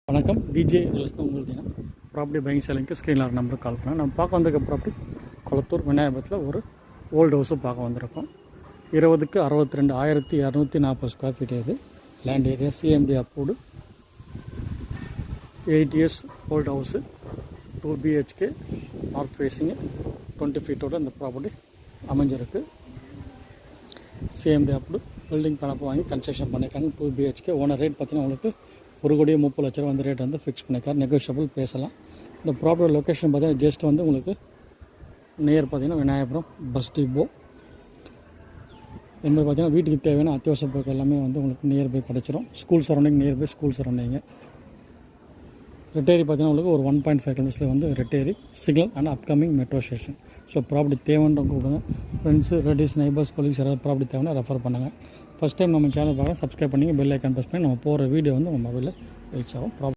வணக்கம். டிஜே ரியல்ஸ் தான் உங்களுக்கு ப்ராப்பர்ட்டி பையிங் சேலிங்க்கு ஸ்க்ரீனில் நம்பருக்கு கால் பண்ணேன். நம்ம பார்க்க வந்திருக்க ப்ராப்பர்ட்டி கொளத்தூர் விநாயகத்தில் ஒரு ஓல்டு ஹவுஸு பார்க்க வந்திருக்கோம். 20க்கு 62 1240 ஸ்கொயர் ஃபீட் இது land area. CMD approved 8 years old house, 2 BHK north facing 20 ஃபீட்டோட இந்த ப்ராப்பர்ட்டி அமைஞ்சிருக்கு. சிஎம்டி அப்ரூவ்டு பில்டிங் பணப்போ வாங்கி கன்ஸ்ட்ரக்ஷன் பண்ணியிருக்காங்க. 2 BHK. ஓனர் ரேட் பார்த்தீங்கன்னா உங்களுக்கு 1,30,00,000 வந்து ரேட் வந்து ஃபிக்ஸ் பண்ணியிருக்காரு. நெகோஷியபிள் பேசலாம். இந்த ப்ராப்பர்ட்டி லொக்கேஷன் பார்த்தீங்கன்னா ஜஸ்ட் வந்து உங்களுக்கு நியர் பார்த்தீங்கன்னா விநாயகபுரம் பஸ் டிப்போ. இந்த பார்த்தீங்கன்னா வீட்டுக்கு தேவையான அத்தியாவசிய பொருட்கள் எல்லாமே வந்து உங்களுக்கு நியர்பை கிடச்சிரும். School surrounding, nearby school surrounding. Retteri பார்த்தீங்கன்னா உங்களுக்கு ஒரு 1.5 கிலோமீட்டர்ஸில் வந்து Retteri signal and upcoming metro station. So property தேவைன்றவங்க கூப்பிடுங்க. ஃப்ரெண்ட்ஸு, ரிலேட்டிவ்ஸ், நைபர்ஸ், கொலீக்ஸ் யாராவது ப்ராப்பர்ட்டி தேவைன்னா ரெஃபர் பண்ணுங்கள். ஃபஸ்ட் டைம் நம்ம சேனல் பார்க்கலாம், சப்ஸ்கிரைப் பண்ணி பெல் ஐக்கான் ப்ரெஸ் பண்ணி நம்ம போகிற வீடியோ வந்து உங்கள் மொபைலில் ரீச் ஆகும்.